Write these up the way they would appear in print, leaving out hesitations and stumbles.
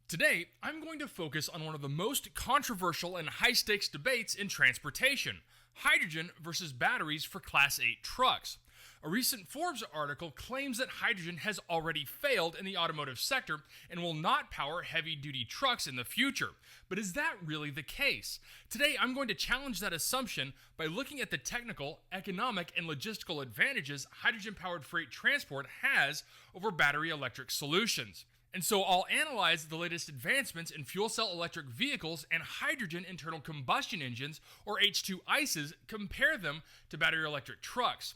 Today, I'm going to focus on one of the most controversial and high-stakes debates in transportation: hydrogen versus batteries for Class 8 trucks. A recent Forbes article claims that hydrogen has already failed in the automotive sector and will not power heavy-duty trucks in the future. But is that really the case? Today, I'm going to challenge that assumption by looking at the technical, economic, and logistical advantages hydrogen-powered freight transport has over battery electric solutions. And so I'll analyze the latest advancements in fuel cell electric vehicles and hydrogen internal combustion engines, or H2-ICEs, compare them to battery electric trucks.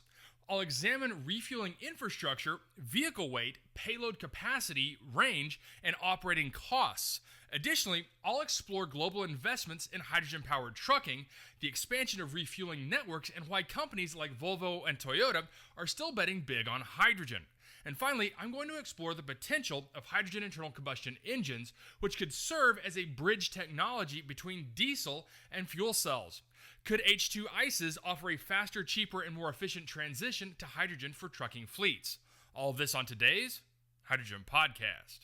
I'll examine refueling infrastructure, vehicle weight, payload capacity, range, and operating costs. Additionally, I'll explore global investments in hydrogen-powered trucking, the expansion of refueling networks, and why companies like Volvo and Toyota are still betting big on hydrogen. And finally, I'm going to explore the potential of hydrogen internal combustion engines, which could serve as a bridge technology between diesel and fuel cells. Could H2-ICEs offer a faster, cheaper, and more efficient transition to hydrogen for trucking fleets? All of this on today's Hydrogen Podcast.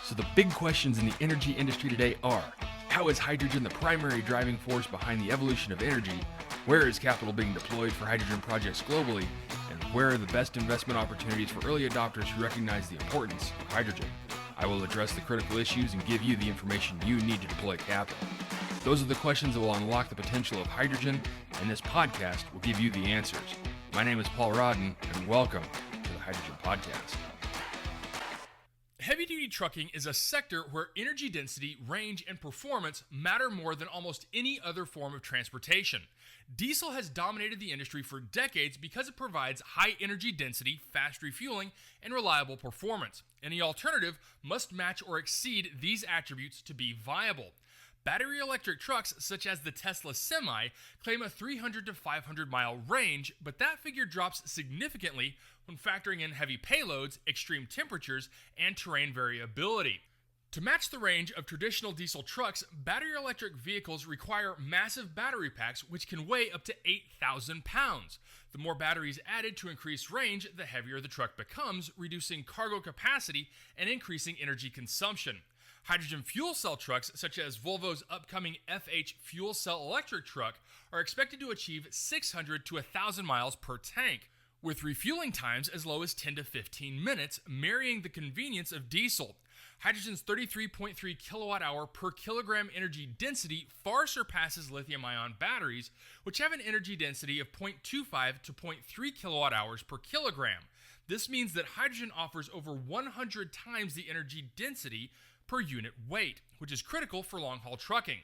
So the big questions in the energy industry today are: how is hydrogen the primary driving force behind the evolution of energy? Where is capital being deployed for hydrogen projects globally? And where are the best investment opportunities for early adopters who recognize the importance of hydrogen? I will address the critical issues and give you the information you need to deploy capital. Those are the questions that will unlock the potential of hydrogen, and this podcast will give you the answers. My name is Paul Rodden, and welcome to the Hydrogen Podcast. Heavy-duty trucking is a sector where energy density, range, and performance matter more than almost any other form of transportation. Diesel has dominated the industry for decades because it provides high energy density, fast refueling, and reliable performance. Any alternative must match or exceed these attributes to be viable. Battery electric trucks, such as the Tesla Semi, claim a 300 to 500 mile range, but that figure drops significantly when factoring in heavy payloads, extreme temperatures, and terrain variability. To match the range of traditional diesel trucks, battery electric vehicles require massive battery packs which can weigh up to 8,000 pounds. The more batteries added to increase range, the heavier the truck becomes, reducing cargo capacity and increasing energy consumption. Hydrogen fuel cell trucks, such as Volvo's upcoming FH fuel cell electric truck, are expected to achieve 600 to 1,000 miles per tank, with refueling times as low as 10 to 15 minutes, marrying the convenience of diesel. Hydrogen's 33.3 kilowatt-hour per kilogram energy density far surpasses lithium-ion batteries, which have an energy density of 0.25 to 0.3 kilowatt-hours per kilogram. This means that hydrogen offers over 100 times the energy density per unit weight, which is critical for long-haul trucking.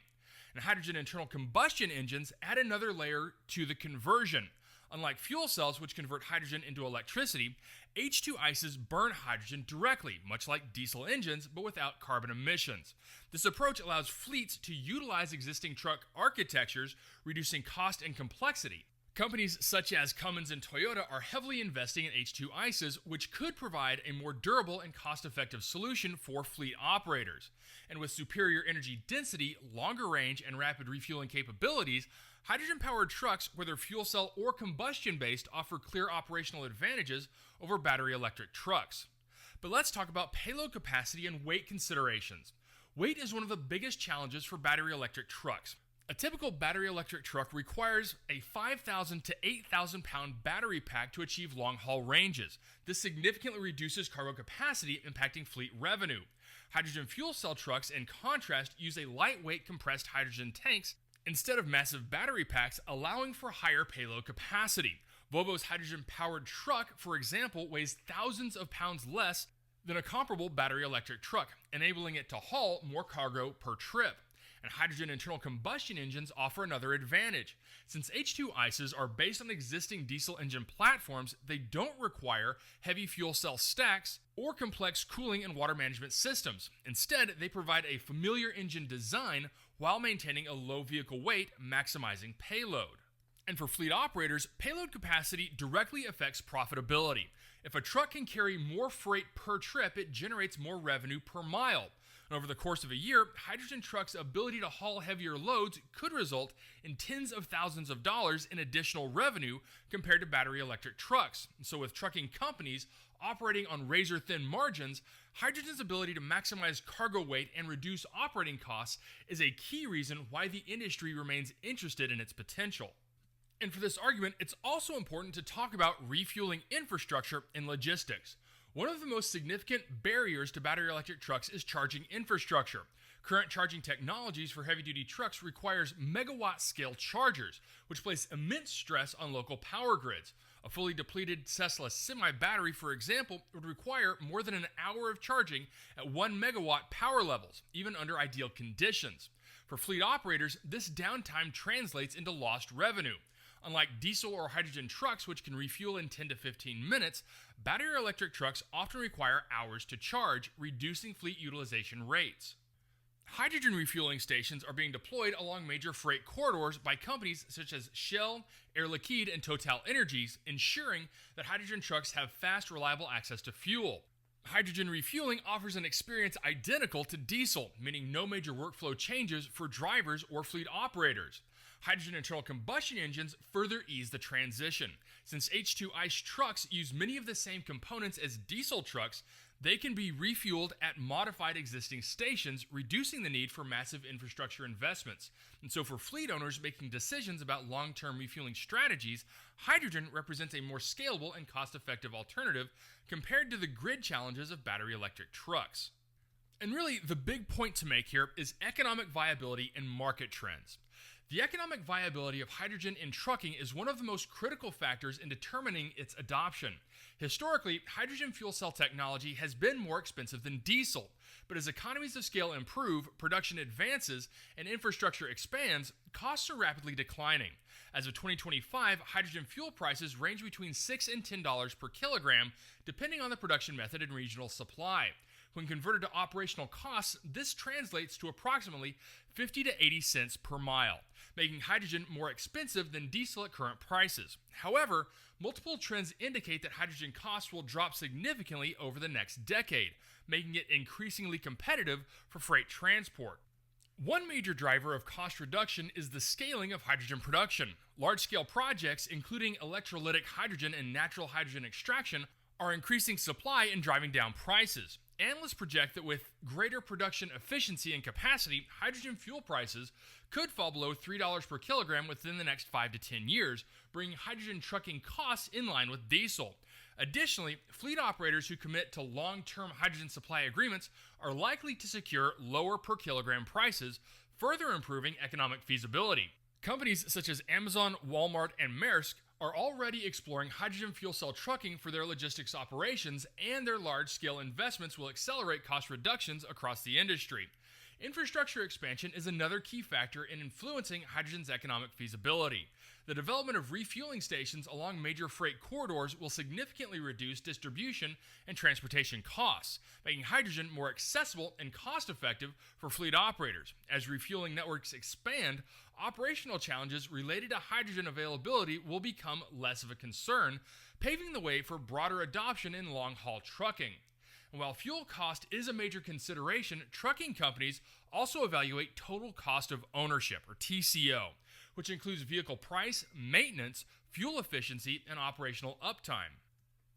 And hydrogen internal combustion engines add another layer to the conversion. Unlike fuel cells, which convert hydrogen into electricity, H2-ICEs burn hydrogen directly, much like diesel engines, but without carbon emissions. This approach allows fleets to utilize existing truck architectures, reducing cost and complexity. Companies such as Cummins and Toyota are heavily investing in H2-ICEs, which could provide a more durable and cost-effective solution for fleet operators. And with superior energy density, longer range, and rapid refueling capabilities, hydrogen-powered trucks, whether fuel cell or combustion-based, offer clear operational advantages over battery electric trucks. But let's talk about payload capacity and weight considerations. Weight is one of the biggest challenges for battery electric trucks. A typical battery electric truck requires a 5,000 to 8,000 pound battery pack to achieve long-haul ranges. This significantly reduces cargo capacity, impacting fleet revenue. Hydrogen fuel cell trucks, in contrast, use a lightweight compressed hydrogen tanks instead of massive battery packs, allowing for higher payload capacity. Volvo's hydrogen-powered truck, for example, weighs thousands of pounds less than a comparable battery electric truck, enabling it to haul more cargo per trip. And hydrogen internal combustion engines offer another advantage. Since H2-ICEs are based on existing diesel engine platforms, they don't require heavy fuel cell stacks or complex cooling and water management systems. Instead, they provide a familiar engine design while maintaining a low vehicle weight, maximizing payload. And for fleet operators, payload capacity directly affects profitability. If a truck can carry more freight per trip, it generates more revenue per mile. And over the course of a year, hydrogen trucks' ability to haul heavier loads could result in tens of thousands of dollars in additional revenue compared to battery electric trucks. And so with trucking companies operating on razor-thin margins, Hydrogen's ability to maximize cargo weight and reduce operating costs is a key reason why the industry remains interested in its potential. And for this argument, it's also important to talk about refueling infrastructure and logistics. One of the most significant barriers to battery electric trucks is charging infrastructure. Current charging technologies for heavy-duty trucks requires megawatt-scale chargers, which place immense stress on local power grids. A fully depleted Tesla semi-battery, for example, would require more than an hour of charging at 1 megawatt power levels, even under ideal conditions. For fleet operators, this downtime translates into lost revenue. Unlike diesel or hydrogen trucks, which can refuel in 10 to 15 minutes, battery electric trucks often require hours to charge, reducing fleet utilization rates. Hydrogen refueling stations are being deployed along major freight corridors by companies such as Shell, Air Liquide, and TotalEnergies, ensuring that hydrogen trucks have fast, reliable access to fuel. Hydrogen refueling offers an experience identical to diesel, meaning no major workflow changes for drivers or fleet operators. Hydrogen internal combustion engines further ease the transition. Since H2-ICE trucks use many of the same components as diesel trucks, they can be refueled at modified existing stations, reducing the need for massive infrastructure investments. And so for fleet owners making decisions about long-term refueling strategies, hydrogen represents a more scalable and cost-effective alternative compared to the grid challenges of battery electric trucks. And really, the big point to make here is economic viability and market trends. The economic viability of hydrogen in trucking is one of the most critical factors in determining its adoption. Historically, hydrogen fuel cell technology has been more expensive than diesel, but as economies of scale improve, production advances, and infrastructure expands, costs are rapidly declining. As of 2025, hydrogen fuel prices range between $6 and $10 per kilogram, depending on the production method and regional supply. When converted to operational costs, this translates to approximately 50 to 80 cents per mile, making hydrogen more expensive than diesel at current prices. However, multiple trends indicate that hydrogen costs will drop significantly over the next decade, making it increasingly competitive for freight transport. One major driver of cost reduction is the scaling of hydrogen production. Large-scale projects, including electrolytic hydrogen and natural hydrogen extraction, are increasing supply and driving down prices. Analysts project that with greater production efficiency and capacity, hydrogen fuel prices could fall below $3 per kilogram within the next 5 to 10 years, bringing hydrogen trucking costs in line with diesel. Additionally, fleet operators who commit to long-term hydrogen supply agreements are likely to secure lower per kilogram prices, further improving economic feasibility. Companies such as Amazon, Walmart, and Maersk are already exploring hydrogen fuel cell trucking for their logistics operations, and their large-scale investments will accelerate cost reductions across the industry. Infrastructure expansion is another key factor in influencing hydrogen's economic feasibility. The development of refueling stations along major freight corridors will significantly reduce distribution and transportation costs, making hydrogen more accessible and cost-effective for fleet operators. As refueling networks expand, operational challenges related to hydrogen availability will become less of a concern, paving the way for broader adoption in long-haul trucking. And while fuel cost is a major consideration, trucking companies also evaluate total cost of ownership, or TCO, which includes vehicle price, maintenance, fuel efficiency, and operational uptime.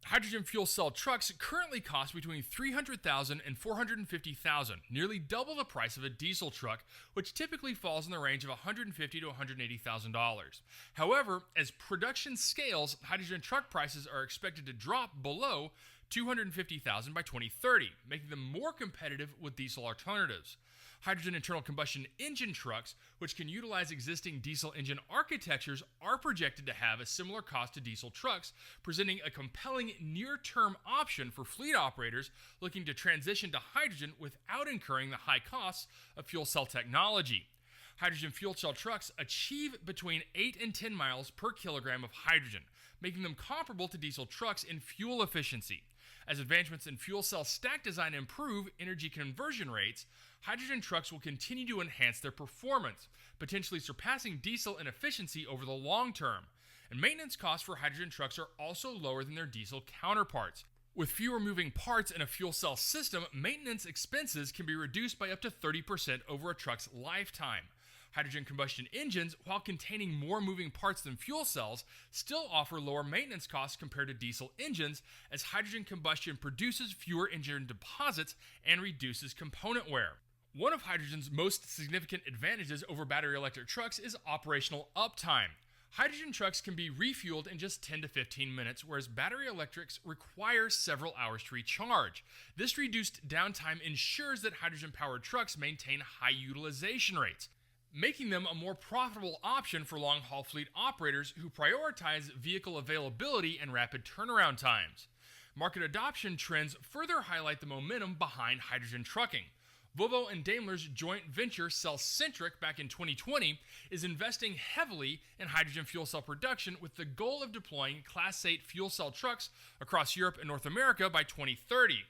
Hydrogen fuel cell trucks currently cost between $300,000 and $450,000, nearly double the price of a diesel truck, which typically falls in the range of $150,000 to $180,000. However, as production scales, hydrogen truck prices are expected to drop below $250,000 by 2030, making them more competitive with diesel alternatives. Hydrogen internal combustion engine trucks, which can utilize existing diesel engine architectures, are projected to have a similar cost to diesel trucks, presenting a compelling near-term option for fleet operators looking to transition to hydrogen without incurring the high costs of fuel cell technology. Hydrogen fuel cell trucks achieve between 8 and 10 miles per kilogram of hydrogen, making them comparable to diesel trucks in fuel efficiency. As advancements in fuel cell stack design improve energy conversion rates, hydrogen trucks will continue to enhance their performance, potentially surpassing diesel in efficiency over the long term. And maintenance costs for hydrogen trucks are also lower than their diesel counterparts. With fewer moving parts in a fuel cell system, maintenance expenses can be reduced by up to 30% over a truck's lifetime. Hydrogen combustion engines, while containing more moving parts than fuel cells, still offer lower maintenance costs compared to diesel engines, as hydrogen combustion produces fewer engine deposits and reduces component wear. One of hydrogen's most significant advantages over battery electric trucks is operational uptime. Hydrogen trucks can be refueled in just 10 to 15 minutes, whereas battery electrics require several hours to recharge. This reduced downtime ensures that hydrogen-powered trucks maintain high utilization rates, making them a more profitable option for long-haul fleet operators who prioritize vehicle availability and rapid turnaround times. Market adoption trends further highlight the momentum behind hydrogen trucking. Volvo and Daimler's joint venture Cellcentric back in 2020 is investing heavily in hydrogen fuel cell production with the goal of deploying Class 8 fuel cell trucks across Europe and North America by 2030.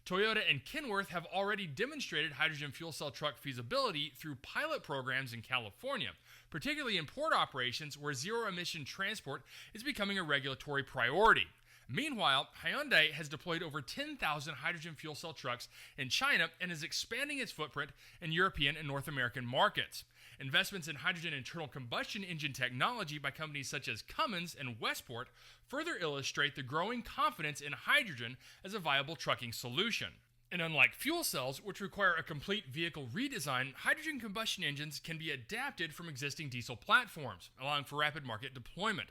Toyota and Kenworth have already demonstrated hydrogen fuel cell truck feasibility through pilot programs in California, particularly in port operations where zero-emission transport is becoming a regulatory priority. Meanwhile, Hyundai has deployed over 10,000 hydrogen fuel cell trucks in China and is expanding its footprint in European and North American markets. Investments in hydrogen internal combustion engine technology by companies such as Cummins and Westport further illustrate the growing confidence in hydrogen as a viable trucking solution. And unlike fuel cells, which require a complete vehicle redesign, hydrogen combustion engines can be adapted from existing diesel platforms, allowing for rapid market deployment.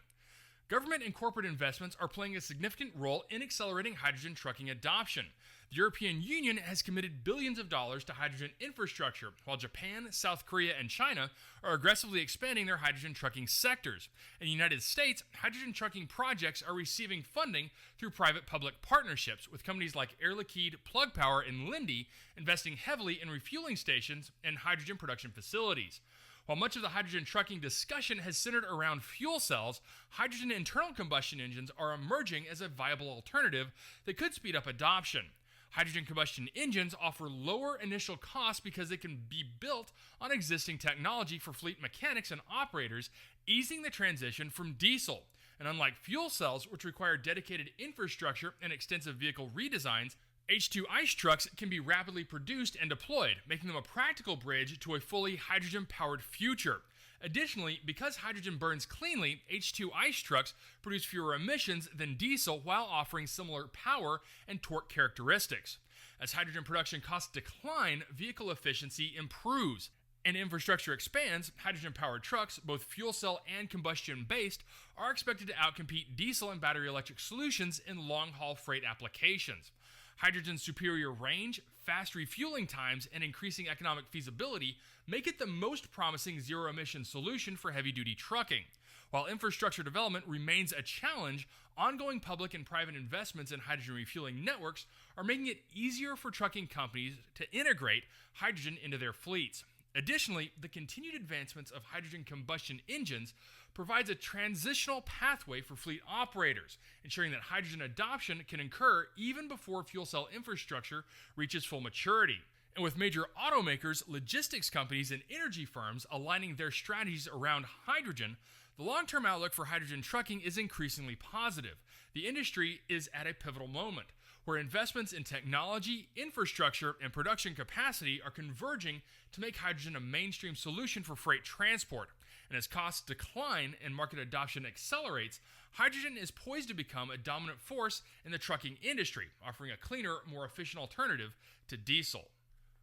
Government and corporate investments are playing a significant role in accelerating hydrogen trucking adoption. The European Union has committed billions of dollars to hydrogen infrastructure, while Japan, South Korea, and China are aggressively expanding their hydrogen trucking sectors. In the United States, hydrogen trucking projects are receiving funding through private-public partnerships, with companies like Air Liquide, Plug Power, and Linde investing heavily in refueling stations and hydrogen production facilities. While much of the hydrogen trucking discussion has centered around fuel cells, hydrogen internal combustion engines are emerging as a viable alternative that could speed up adoption. Hydrogen combustion engines offer lower initial costs because they can be built on existing technology for fleet mechanics and operators, easing the transition from diesel. And unlike fuel cells, which require dedicated infrastructure and extensive vehicle redesigns, H2-ICE trucks can be rapidly produced and deployed, making them a practical bridge to a fully hydrogen-powered future. Additionally, because hydrogen burns cleanly, H2-ICE trucks produce fewer emissions than diesel while offering similar power and torque characteristics. As hydrogen production costs decline, vehicle efficiency improves. And infrastructure expands, hydrogen-powered trucks, both fuel cell and combustion-based, are expected to outcompete diesel and battery electric solutions in long-haul freight applications. Hydrogen's superior range, fast refueling times, and increasing economic feasibility make it the most promising zero-emission solution for heavy-duty trucking. While infrastructure development remains a challenge, ongoing public and private investments in hydrogen refueling networks are making it easier for trucking companies to integrate hydrogen into their fleets. Additionally, the continued advancements of hydrogen combustion engines provides a transitional pathway for fleet operators, ensuring that hydrogen adoption can occur even before fuel cell infrastructure reaches full maturity. And with major automakers, logistics companies, and energy firms aligning their strategies around hydrogen, the long-term outlook for hydrogen trucking is increasingly positive. The industry is at a pivotal moment, where investments in technology, infrastructure, and production capacity are converging to make hydrogen a mainstream solution for freight transport. And as costs decline and market adoption accelerates, hydrogen is poised to become a dominant force in the trucking industry, offering a cleaner, more efficient alternative to diesel.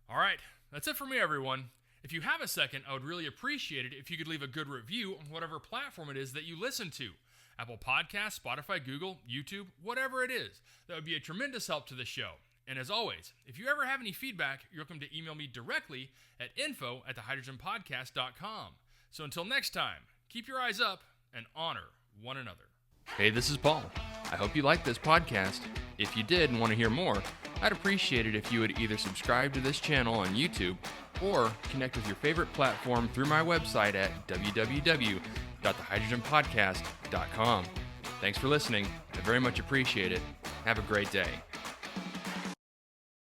All right, that's it for me, everyone. If you have a second, I would really appreciate it if you could leave a good review on whatever platform it is that you listen to. Apple Podcasts, Spotify, Google, YouTube, whatever it is. That would be a tremendous help to the show. And as always, if you ever have any feedback, you're welcome to email me directly at info@thehydrogenpodcast.com. So until next time, keep your eyes up and honor one another. Hey, this is Paul. I hope you liked this podcast. If you did and want to hear more, I'd appreciate it if you would either subscribe to this channel on YouTube or connect with your favorite platform through my website at www.thehydrogenpodcast.com. Thanks for listening. I very much appreciate it. Have a great day.